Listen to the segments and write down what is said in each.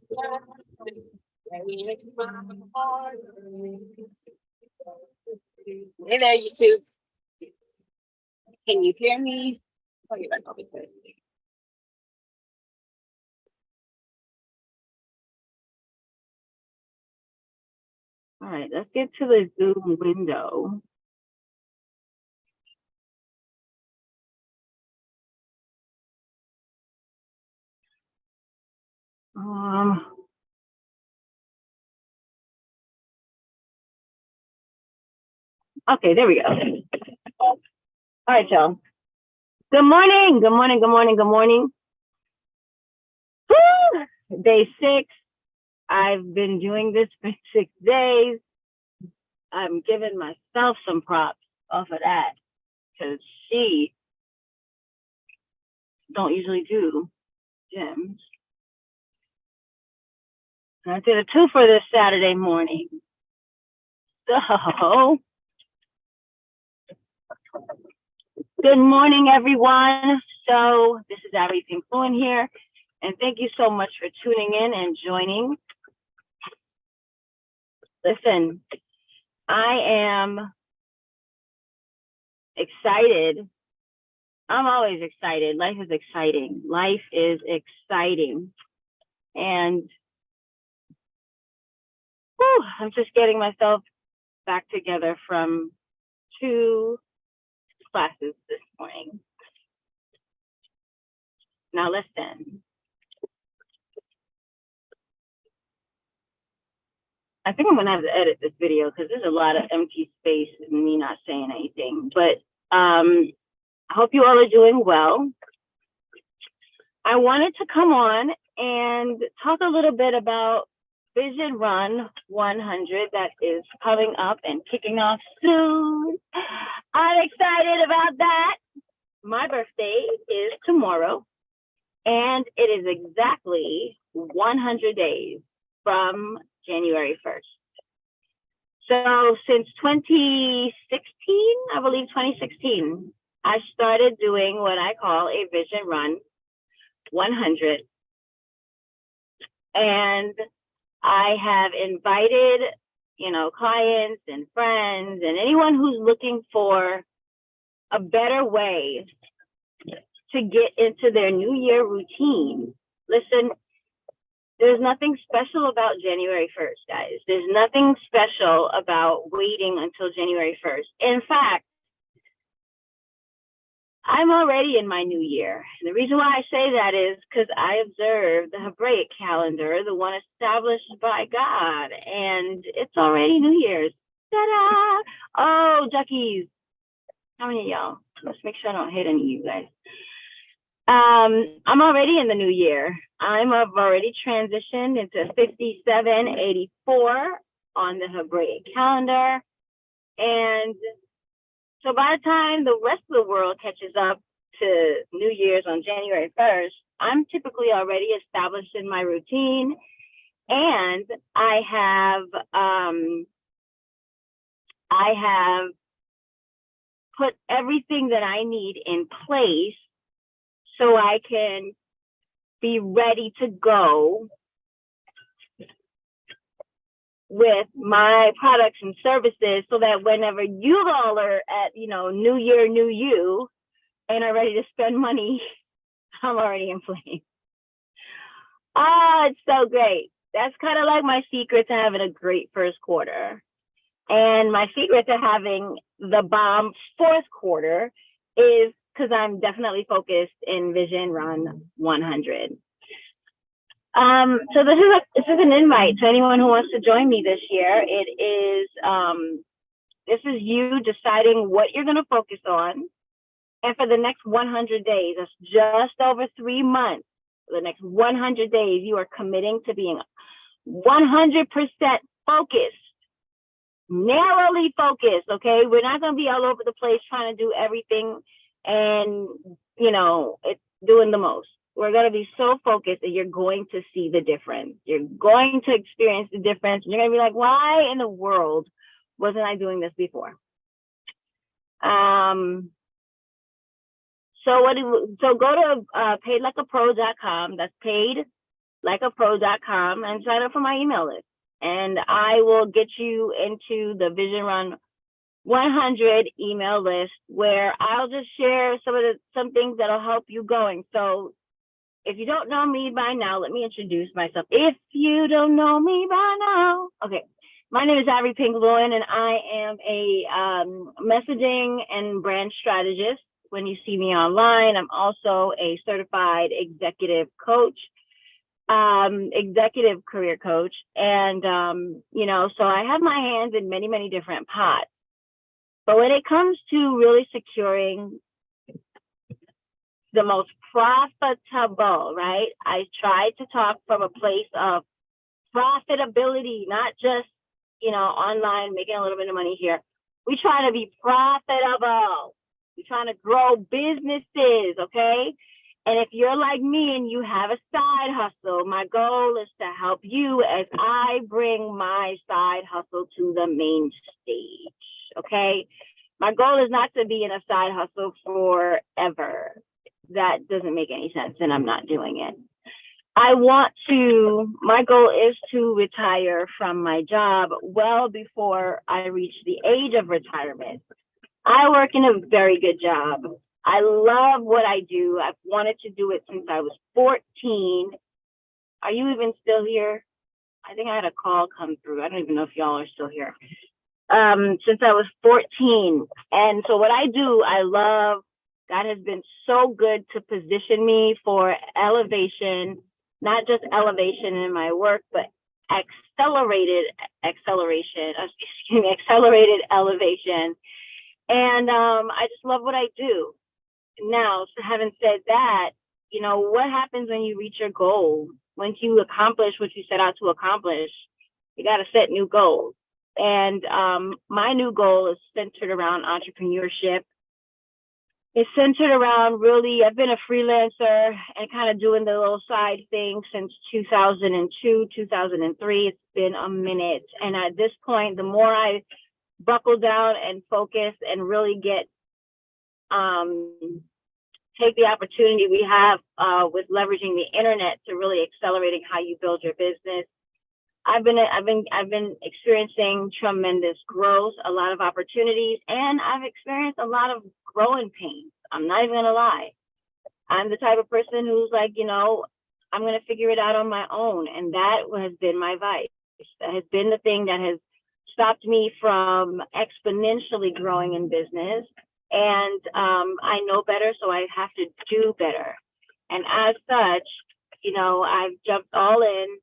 Hey there, YouTube. Can you hear me? Oh, you're back over to this. All right, let's get to the Zoom window. Okay, there we go. All right, y'all. Good morning. Good morning. Good morning. Good morning. Woo! Day 6. I've been doing this for 6 days. I'm giving myself some props off of that because she don't usually do gyms. I did a 2 for this Saturday morning. So, good morning, everyone. So, this is Abby Pink-Lewin here, and thank you so much for tuning in and joining. Listen, I am excited. I'm always excited. Life is exciting. Life is exciting. And I'm just getting myself back together from 2 classes this morning. Now listen. I think I'm gonna have to edit this video because there's a lot of empty space and me not saying anything. But I hope you all are doing well. I wanted to come on and talk a little bit about Vision Run 100 that is coming up and kicking off soon. I'm excited about that. My birthday is tomorrow, and it is exactly 100 days from January 1st. So since 2016, I believe 2016, I started doing what I call a Vision Run 100. And I have invited, clients and friends and anyone who's looking for a better way to get into their New Year routine. Listen, there's nothing special about January 1st, guys. There's nothing special about waiting until January 1st. In fact, I'm already in my new year. And the reason why I say that is because I observe the Hebraic calendar, the one established by God, and it's already New Year's. Ta-da! Oh, duckies. How many of y'all? Let's make sure I don't hit any of you guys. I'm already in the new year. I've already transitioned into 5784 on the Hebraic calendar. And so by the time the rest of the world catches up to New Year's on January 1st, I'm typically already established in my routine. And I have put everything that I need in place so I can be ready to go with my products and services so that whenever you all are at, New Year, New You, and are ready to spend money, I'm already in place. It's so great. That's kind of like my secret to having a great first quarter. And my secret to having the bomb fourth quarter is because I'm definitely focused in Vision Run 100. So this is an invite to anyone who wants to join me this year. This is you deciding what you're going to focus on. And for the next 100 days, that's just over 3 months. For the next 100 days, you are committing to being 100% focused, narrowly focused, okay? We're not going to be all over the place trying to do everything and, it's doing the most. We're going to be so focused that you're going to see the difference. You're going to experience the difference. And you're going to be like, why in the world wasn't I doing this before? So go to paidlikeapro.com. That's likeapro.com and sign up for my email list. And I will get you into the Vision Run 100 email list where I'll just share some things that'll help you going. So if you don't know me by now, let me introduce myself. If you don't know me by now, okay. My name is Pink-Lewin, and I am a messaging and brand strategist. When you see me online, I'm also a certified executive coach, executive career coach. And, so I have my hands in many, many different pots. But when it comes to really securing the most profitable, right? I try to talk from a place of profitability, not just, online, making a little bit of money here. We try to be profitable. We're trying to grow businesses, okay? And if you're like me and you have a side hustle, my goal is to help you as I bring my side hustle to the main stage, okay? My goal is not to be in a side hustle forever. That doesn't make any sense, and I'm not doing it. My goal is to retire from my job well before I reach the age of retirement. I work in a very good job. I love what I do. I've wanted to do it since I was 14. Are you even still here? I think I had a call come through. I don't even know if y'all are still here. Since I was 14. And so what I do, I love. God has been so good to position me for elevation, not just elevation in my work, but accelerated elevation. And I just love what I do. Now, so having said that, what happens when you reach your goal? Once you accomplish what you set out to accomplish, you got to set new goals. And my new goal is centered around entrepreneurship. It's centered around I've been a freelancer and kind of doing the little side thing since 2002, 2003. It's been a minute. And at this point, the more I buckle down and focus and really take the opportunity we have with leveraging the internet to really accelerating how you build your business. I've been experiencing tremendous growth, a lot of opportunities, and I've experienced a lot of growing pains. I'm not even gonna lie. I'm the type of person who's like, I'm gonna figure it out on my own, and that has been my vice. That has been the thing that has stopped me from exponentially growing in business. And I know better, so I have to do better. And as such, I've jumped all in.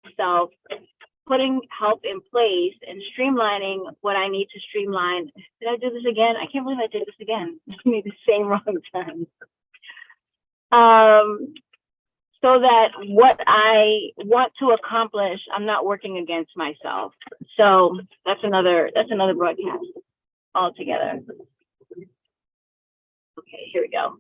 Myself, putting help in place and streamlining what I need to streamline. Did I do this again? I can't believe I did this again. I made the same wrong turn. So that what I want to accomplish, I'm not working against myself. So that's another broadcast altogether. Okay, here we go.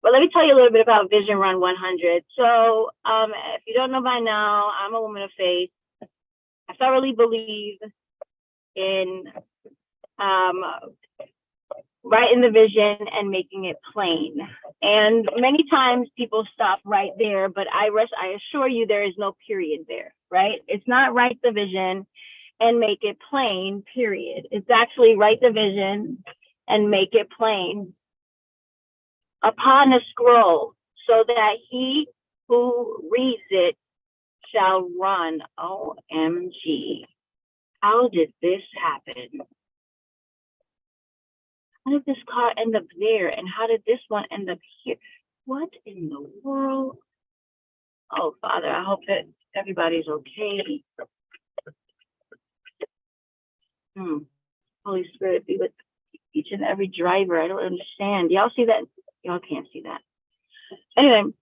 But let me tell you a little bit about Vision Run 100. So if you don't know by now, I'm a woman of faith. I thoroughly believe in writing the vision and making it plain. And many times people stop right there, but I assure you there is no period there, right? It's not write the vision and make it plain, period. It's actually write the vision and make it plain upon a scroll, so that he who reads it shall run. OMG. How did this happen? How did this car end up there? And how did this one end up here? What in the world? Oh, Father, I hope that everybody's okay. Holy Spirit, be with each and every driver. I don't understand. Y'all see that? Y'all can't see that. Anyway,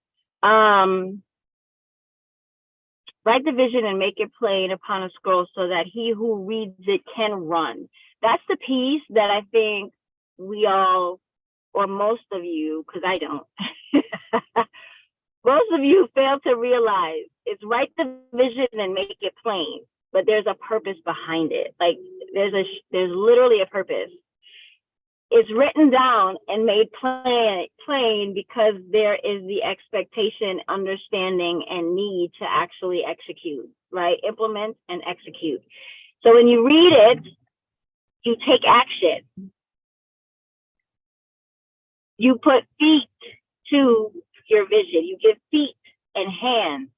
write the vision and make it plain upon a scroll, so that he who reads it can run. That's the piece that I think we all, or most of you, because I don't, most of you fail to realize. It's write the vision and make it plain, but there's a purpose behind it. Like there's literally a purpose. It's written down and made plain because there is the expectation, understanding, and need to actually execute, right? Implement and execute. So when you read it, you take action. You put feet to your vision. You give feet and hands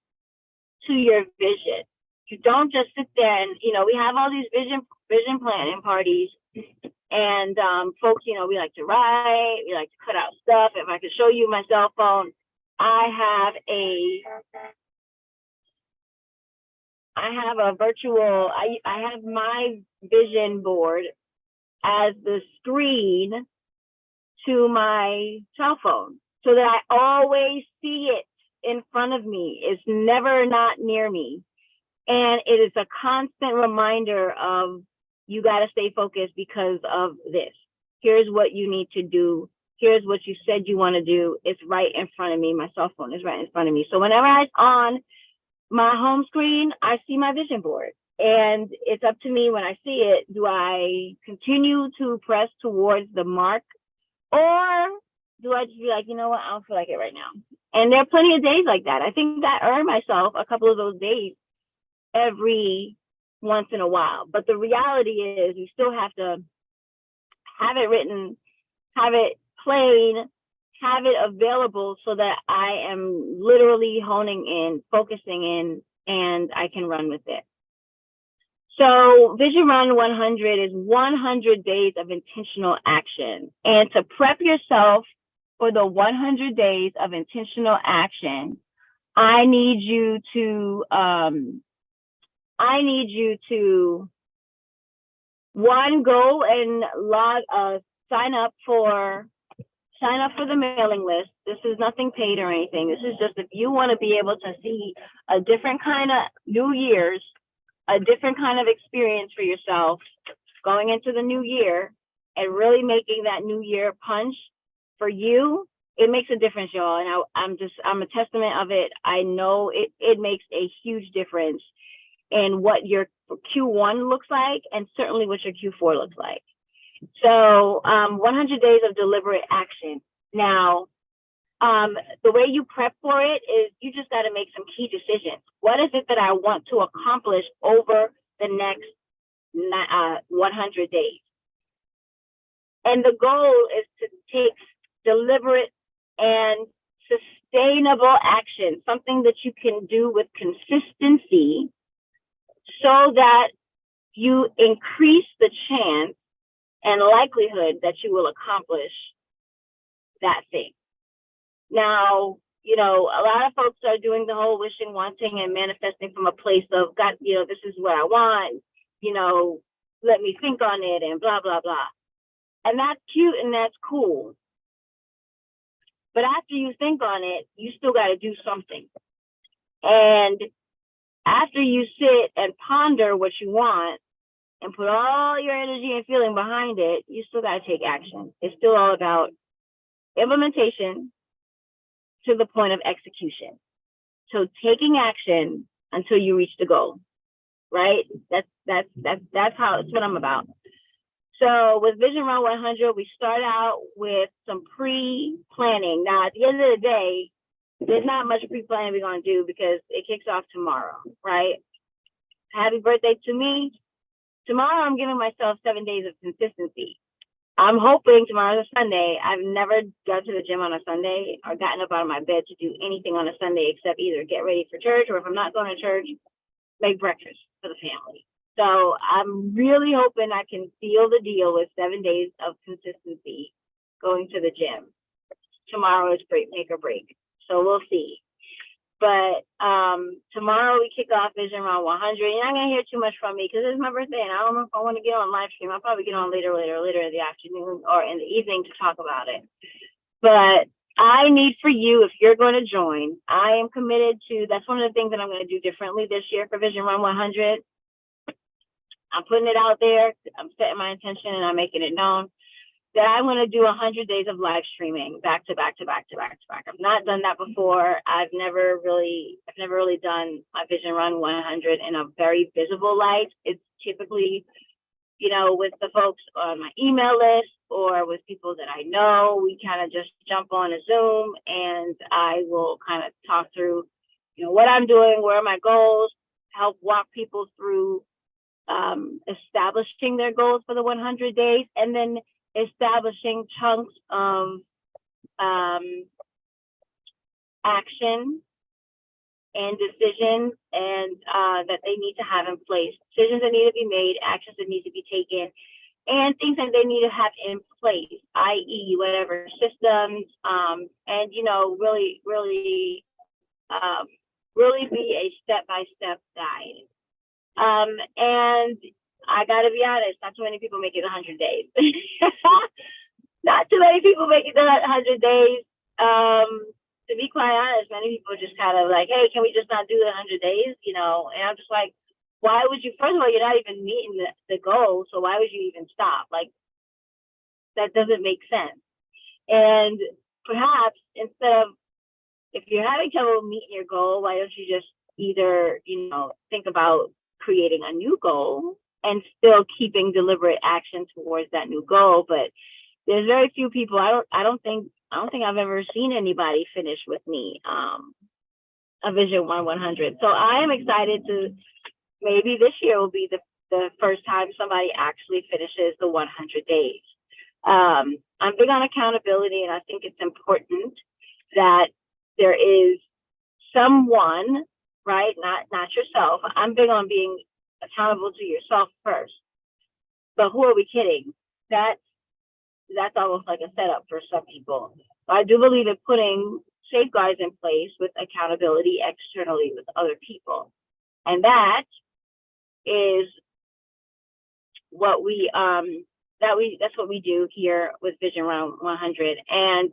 to your vision. You don't just sit there and, we have all these vision planning parties, and folks, we like to write, we like to cut out stuff. If I could show you my cell phone, I have a virtual, I have my vision board as the screen to my cell phone so that I always see it in front of me. It's never not near me. And it is a constant reminder of, you got to stay focused because of this. Here's what you need to do. Here's what you said you want to do. It's right in front of me. My cell phone is right in front of me. So whenever I'm on my home screen, I see my vision board. And it's up to me when I see it, do I continue to press towards the mark, or do I just be like, you know what, I don't feel like it right now? And there are plenty of days like that. I think I earn myself a couple of those days every once in a while. But the reality is you still have to have it written, have it plain, have it available so that I am literally honing in, focusing in, and I can run with it. So Vision Run 100 is 100 days of intentional action. And to prep yourself for the 100 days of intentional action, I need you to one, go and sign up for the mailing list. This is nothing paid or anything. This is just if you want to be able to see a different kind of New Year's, a different kind of experience for yourself going into the new year, and really making that new year punch for you. It makes a difference, y'all. And I'm a testament of it. I know it makes a huge difference in what your Q1 looks like, and certainly what your Q4 looks like. So 100 days of deliberate action. Now, the way you prep for it is you just got to make some key decisions. What is it that I want to accomplish over the next 100 days? And the goal is to take deliberate and sustainable action, something that you can do with consistency, so that you increase the chance and likelihood that you will accomplish that thing. Now, a lot of folks are doing the whole wishing, wanting, and manifesting from a place of, God, this is what I want, let me think on it, and blah, blah, blah. And that's cute and that's cool. But after you think on it, you still got to do something. And after you sit and ponder what you want and put all your energy and feeling behind it, you still got to take action. It's still all about implementation to the point of execution. So taking action until you reach the goal, right? That's what I'm about. So with Vision Run 100, we start out with some pre-planning. Now, at the end of the day, there's not much pre-planning we're going to do because it kicks off tomorrow, right? Happy birthday to me. Tomorrow, I'm giving myself 7 days of consistency. I'm hoping tomorrow's a Sunday. I've never gone to the gym on a Sunday or gotten up out of my bed to do anything on a Sunday except either get ready for church, or if I'm not going to church, make breakfast for the family. So I'm really hoping I can seal the deal with 7 days of consistency going to the gym. Tomorrow is make or break. So we'll see. But tomorrow we kick off Vision Run 100. You're not going to hear too much from me because it's my birthday and I don't know if I want to get on live stream. I'll probably get on later in the afternoon or in the evening to talk about it. But I need for you, if you're going to join, I am committed to, that's one of the things that I'm going to do differently this year for Vision Run 100. I'm putting it out there. I'm setting my intention and I'm making it known that I'm going to do 100 days of live streaming back to back to back to back to back. I've not done that before. I've never really done my Vision Run 100 in a very visible light. It's typically with the folks on my email list or with people that I know. We kind of just jump on a Zoom and I will kind of talk through, what I'm doing, where are my goals, help walk people through establishing their goals for the 100 days, and then establishing chunks of action and decisions and that they need to have in place, decisions that need to be made, actions that need to be taken, and things that they need to have in place, i.e. whatever systems, and really, really, really be a step-by-step guide. And I gotta be honest, not too many people make it 100 days. Not too many people make it 100 days. To be quite honest, many people just kind of like, hey, can we just not do the 100 days? And I'm just like, why would you, first of all, you're not even meeting the goal, so why would you even stop? Like, that doesn't make sense. And perhaps instead of, if you're having trouble meeting your goal, why don't you just either, think about creating a new goal and still keeping deliberate action towards that new goal? But there's very few people, I don't think I've ever seen anybody finish with me a Vision 100. So I am excited to, maybe this year will be the first time somebody actually finishes the 100 days. I'm big on accountability, and I think it's important that there is someone, right? Not yourself. I'm big on being accountable to yourself first. But who are we kidding? That's almost like a setup for some people. So I do believe in putting safeguards in place with accountability externally with other people. And that is what that's what we do here with Vision Run 100. And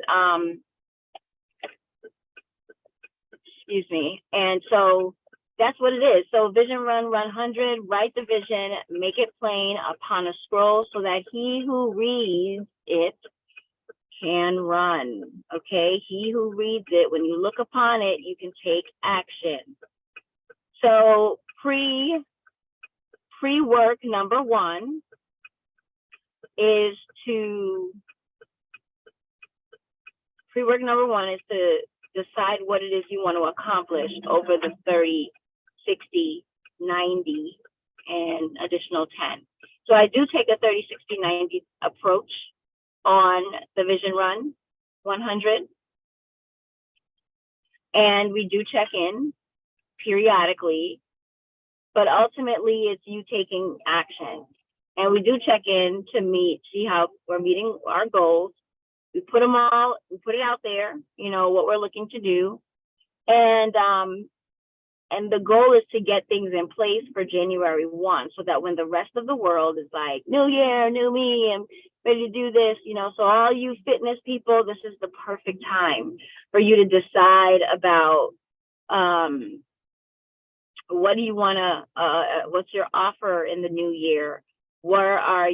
excuse me. And so that's what it is. So Vision Run 100, write the vision, make it plain upon a scroll so that he who reads it can run. Okay, he who reads it, when you look upon it, you can take action. So pre-work number one is to decide what it is you want to accomplish over the 30, 60, 90, and additional 10. So I do take a 30, 60, 90 approach on the Vision Run 100. And we do check in periodically, but ultimately it's you taking action. And we do check in to see how we're meeting our goals. We put it out there, what we're looking to do. And the goal is to get things in place for January 1, so that when the rest of the world is like, new year, new me, I'm ready to do this, so all you fitness people, this is the perfect time for you to decide about what do you want to, what's your offer in the new year? What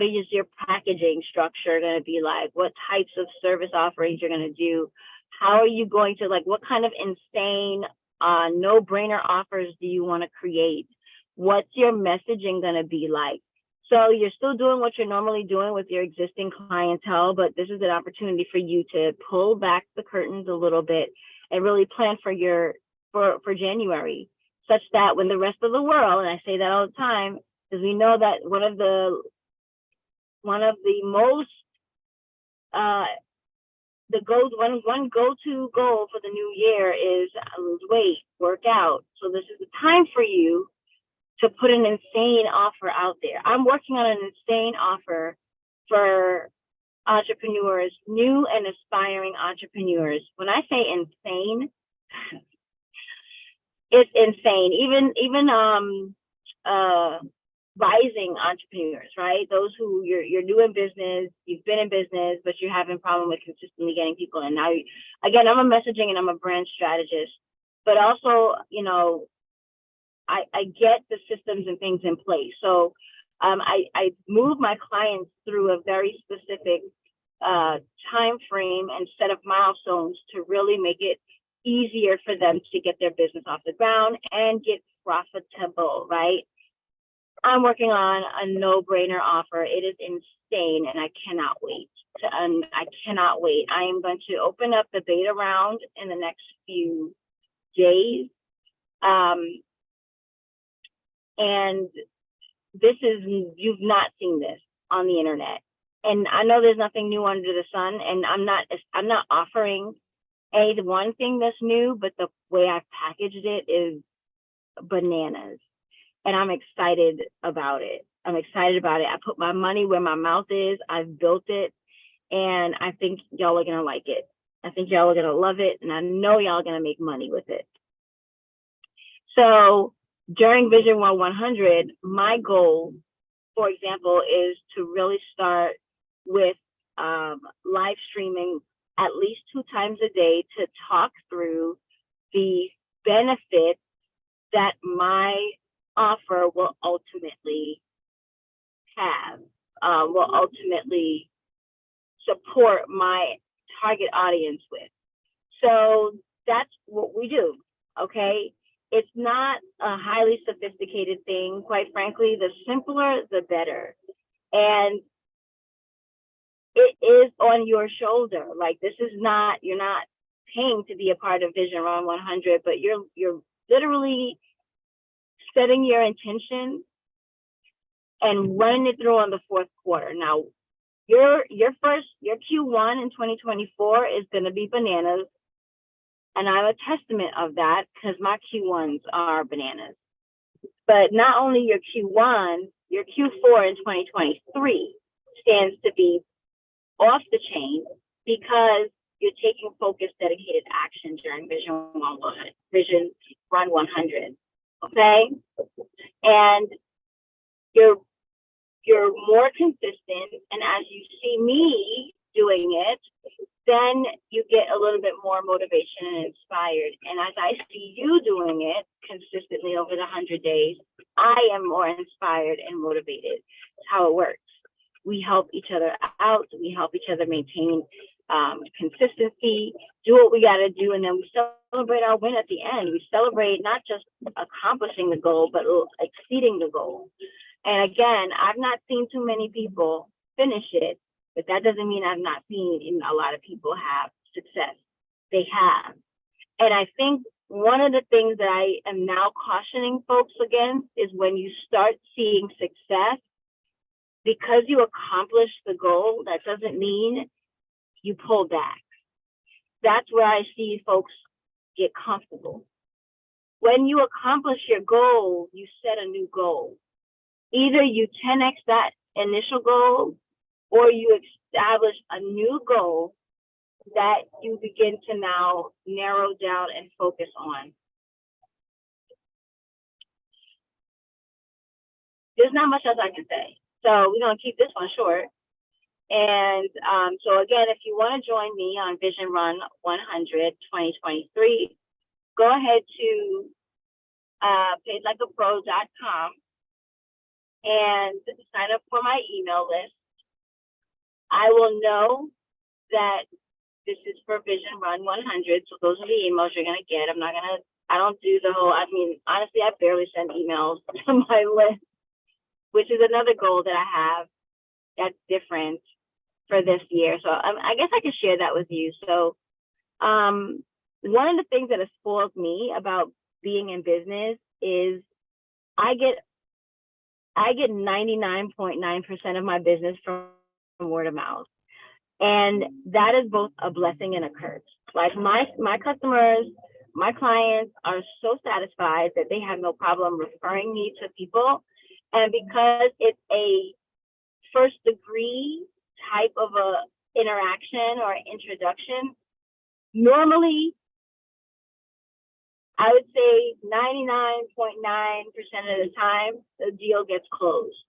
is your packaging structure going to be like? What types of service offerings you're going to do? How are you going to, what kind of insane no-brainer offers do you want to create? What's your messaging going to be like? So you're still doing what you're normally doing with your existing clientele, but this is an opportunity for you to pull back the curtains a little bit and really plan for January, such that when the rest of the world, and I say that all the time, because we know that one of the most one go-to goal for the new year is lose weight, work out. So this is the time for you to put an insane offer out there. I'm working on an insane offer for entrepreneurs, new and aspiring entrepreneurs. When I say insane, it's insane. Even rising entrepreneurs, right? Those who you're new in business, you've been in business, but you're having a problem with consistently getting people in. Now, again, I'm a messaging and I'm a brand strategist, but also, I get the systems and things in place. So I move my clients through a very specific time frame and set of milestones to really make it easier for them to get their business off the ground and get profitable, right? I'm working on a no-brainer offer. It is insane, and I cannot wait. I cannot wait. I am going to open up the beta round in the next few days. And this is, you've not seen this on the internet. And I know there's nothing new under the sun, and I'm not offering any one thing that's new, but the way I've packaged it is bananas. And I'm excited about it. I'm excited about it. I put my money where my mouth is. I've built it, and I think y'all are gonna like it. I think y'all are gonna love it, and I know y'all are gonna make money with it. So during Vision Run 100, my goal, for example, is to really start with live streaming at least 2 times a day to talk through the benefits that my offer will ultimately have, will ultimately support my target audience with. So that's what we do, okay? It's not a highly sophisticated thing. Quite frankly, the simpler, the better. And it is on your shoulder. Like, this is not, you're not paying to be a part of Vision Run 100, but you're literally setting your intention and running it through on the 4th quarter. Now, your Q1 in 2024 is going to be bananas. And I'm a testament of that because my Q1s are bananas. But not only your Q1, your Q4 in 2023 stands to be off the chain because you're taking focused, dedicated action during Vision Run 100. Okay? And you're more consistent, and as you see me doing it, then you get a little bit more motivation and inspired. And as I see you doing it consistently over the 100 days, I am more inspired and motivated. That's how it works. We help each other out. We help each other maintain consistency, do what we got to do, and then we celebrate our win at the end. We celebrate not just accomplishing the goal, but exceeding the goal. And again, I've not seen too many people finish it, but that doesn't mean I've not seen a lot of people have success. They have. And I think one of the things that I am now cautioning folks against is when you start seeing success, because you accomplish the goal, that doesn't mean you pull back. That's where I see folks get comfortable. When you accomplish your goal, you set a new goal. Either you 10x that initial goal, or you establish a new goal that you begin to now narrow down and focus on. There's not much else I can say. So we're going to keep this one short. And so again, if you want to join me on Vision Run 100 2023, go ahead to pagelikeapro.com and sign up for my email list. I will know that this is for Vision Run 100, so those are the emails you're going to get. I don't do the whole, I mean, honestly, I barely send emails to my list, which is another goal that I have that's different for this year. So I guess I can share that with you. So one of the things that has spoiled me about being in business is I get 99.9% of my business from word of mouth. And that is both a blessing and a curse. Like my customers, my clients are so satisfied that they have no problem referring me to people. And because it's a first degree type of a interaction or introduction, normally I would say 99.9% of the time, the deal gets closed.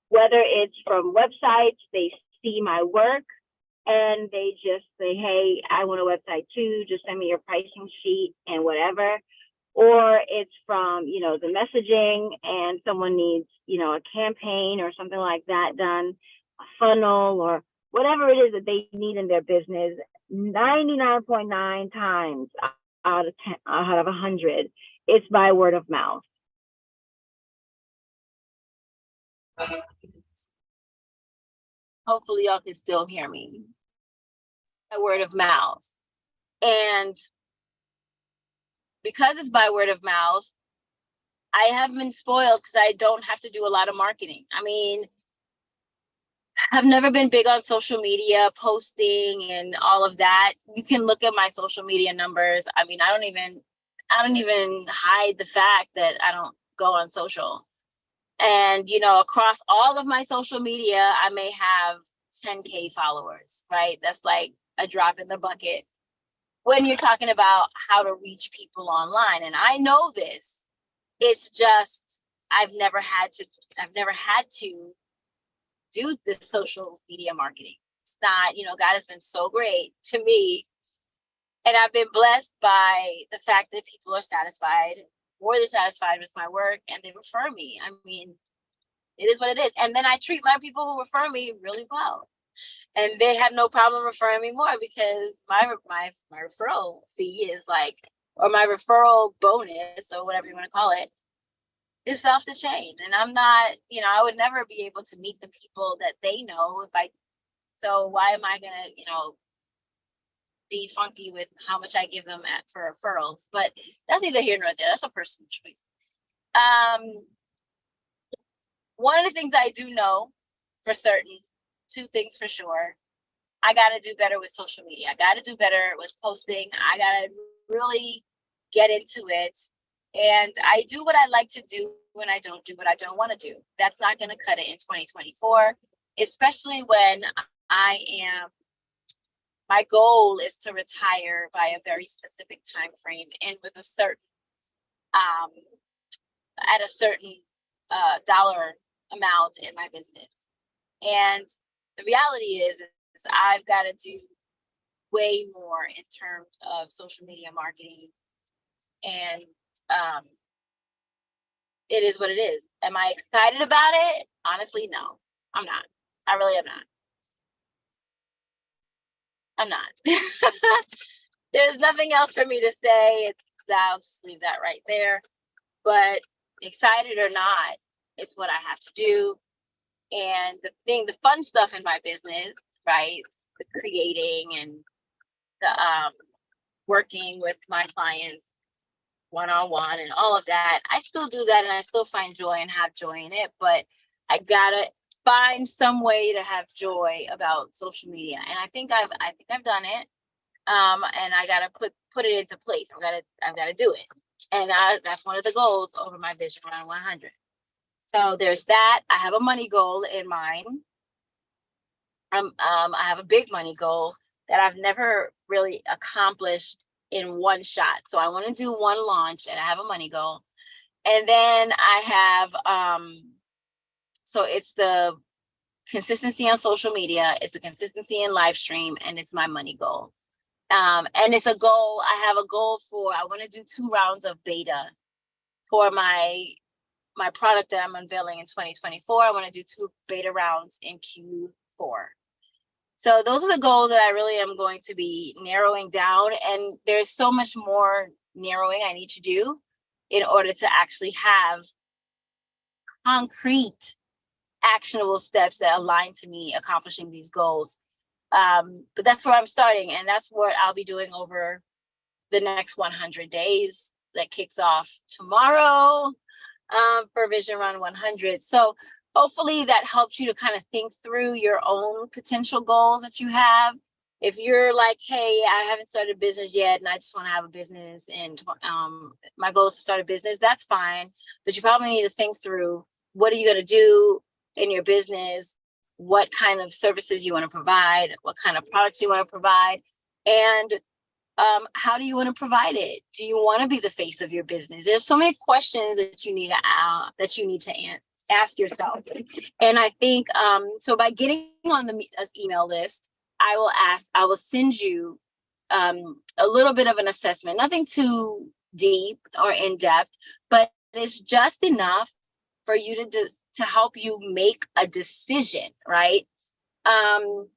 Whether it's from websites, they see my work and they just say, hey, I want a website too, just send me your pricing sheet and whatever. Or it's from, the messaging and someone needs, a campaign or something like that done, a funnel or whatever it is that they need in their business. 99.9 times out of 100, it's by word of mouth. Hopefully y'all can still hear me. By word of mouth. And because it's by word of mouth, I have been spoiled because I don't have to do a lot of marketing. I mean, I've never been big on social media posting and all of that. You can look at my social media numbers. I mean, I don't even hide the fact that I don't go on social. And, you know, across all of my social media, I may have 10K followers, right? That's like a drop in the bucket when you're talking about how to reach people online. And I know this. It's just I've never had to do the social media marketing. It's not, you know, God has been so great to me. And I've been blessed by the fact that people are satisfied, more than satisfied with my work, and they refer me. I mean, it is what it is. And then I treat my people who refer me really well. And they have no problem referring me more because my referral fee is like, or my referral bonus or whatever you want to call it, is off the chain. And I'm not, you know, I would never be able to meet the people that they know so why am I gonna, you know, be funky with how much I give them for referrals? But that's neither here nor there. That's a personal choice. One of the things I do know for certain, two things for sure, I got to do better with social media. I got to do better with posting. I got to really get into it. And I do what I like to do when I don't do what I don't want to do. That's not going to cut it in 2024, especially when my goal is to retire by a very specific time frame and with a certain, at a certain dollar amount in my business. And the reality is I've got to do way more in terms of social media marketing. And it is what it is. Am I excited about it? Honestly, no, I'm not. I really am not. I'm not. There's nothing else for me to say. I'll just leave that right there. But excited or not, it's what I have to do. And the fun stuff in my business, right? The creating and the working with my clients one-on-one and all of that. I still do that and I still find joy and have joy in it, but I gotta find some way to have joy about social media. And I think I've done it. And I gotta put it into place. I've gotta do it. And that's one of the goals over my Vision Run 100. So there's that. I have a money goal in mind. I have a big money goal that I've never really accomplished in one shot. So I want to do one launch and I have a money goal. And then I have, so it's the consistency on social media, it's the consistency in live stream, and it's my money goal. And it's a goal, I have a goal I want to do 2 rounds of beta for my product that I'm unveiling in 2024. I want to do 2 beta rounds in Q4. So those are the goals that I really am going to be narrowing down. And there's so much more narrowing I need to do in order to actually have concrete, actionable steps that align to me accomplishing these goals. But that's where I'm starting. And that's what I'll be doing over the next 100 days that kicks off tomorrow for Vision Run 100. So hopefully that helps you to kind of think through your own potential goals that you have. If you're like, hey, I haven't started a business yet and I just want to have a business and my goal is to start a business, that's fine. But you probably need to think through, what are you going to do in your business? What kind of services you want to provide? What kind of products you want to provide? And how do you want to provide it? Do you want to be the face of your business? There's so many questions that you need to ask yourself. And I think, so by getting on the email list, I will send you a little bit of an assessment, nothing too deep or in depth, but it's just enough for you to help you make a decision, right? I'll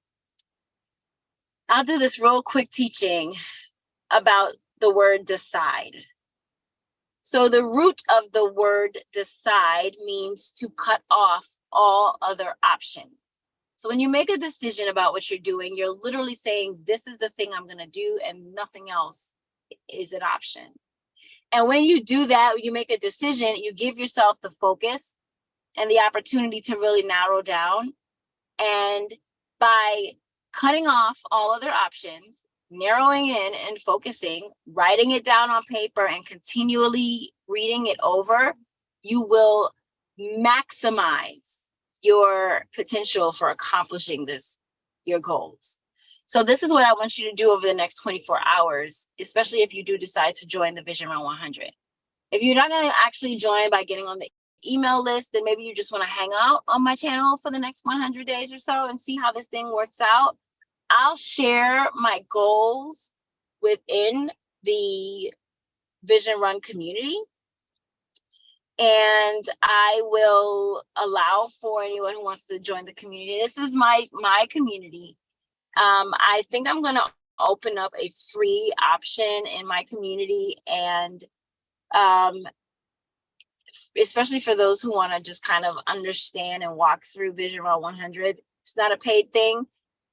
do this real quick teaching about the word decide. So the root of the word decide means to cut off all other options. So when you make a decision about what you're doing, you're literally saying, this is the thing I'm going to do and nothing else is an option. And when you do that, you make a decision, you give yourself the focus and the opportunity to really narrow down. And by cutting off all other options, narrowing in and focusing, writing it down on paper and continually reading it over, you will maximize your potential for accomplishing your goals. So this is what I want you to do over the next 24 hours, especially if you do decide to join the Vision Round 100. If you're not going to actually join by getting on the email list, then maybe you just want to hang out on my channel for the next 100 days or so and see how this thing works out. I'll share my goals within the Vision Run community, and I will allow for anyone who wants to join the community. This is my community. I think I'm going to open up a free option in my community, and especially for those who want to just kind of understand and walk through Vision Road 100. It's not a paid thing,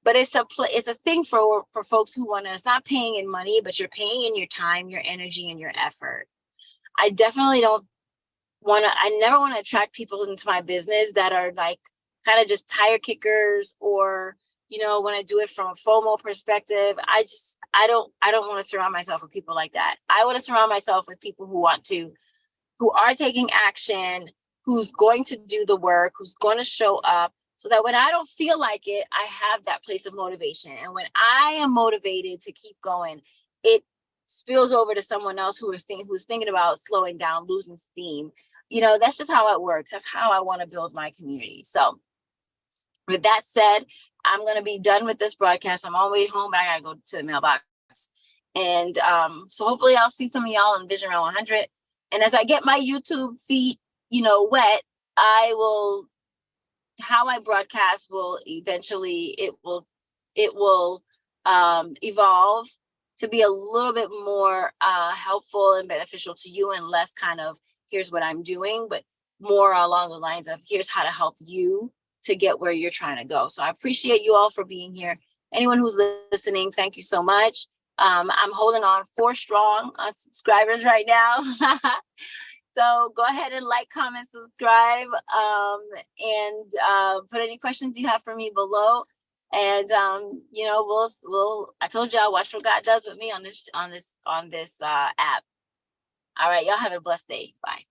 but it's a thing for folks who want to. It's not paying in money, but you're paying in your time, your energy, and your effort. I definitely don't want to. I never want to attract people into my business that are like kind of just tire kickers, or want to do it from a FOMO perspective. I don't want to surround myself with people like that. I want to surround myself with people who are taking action, who's going to do the work, who's going to show up, so that when I don't feel like it, I have that place of motivation. And when I am motivated to keep going, it spills over to someone else who's thinking about slowing down, losing steam. That's just how it works. That's how I want to build my community. So with that said, I'm going to be done with this broadcast. I'm on my way home, but I got to go to the mailbox. And so hopefully I'll see some of y'all in Vision Round 100. And as I get my YouTube feed, wet, how I broadcast will eventually, it will evolve to be a little bit more helpful and beneficial to you, and less kind of, here's what I'm doing, but more along the lines of, here's how to help you to get where you're trying to go. So I appreciate you all for being here. Anyone who's listening, thank you so much. I'm holding on 4 strong on subscribers right now. So go ahead and like, comment, subscribe, and put any questions you have for me below. And we'll I told y'all, watch what God does with me on this app. All right, y'all have a blessed day. Bye.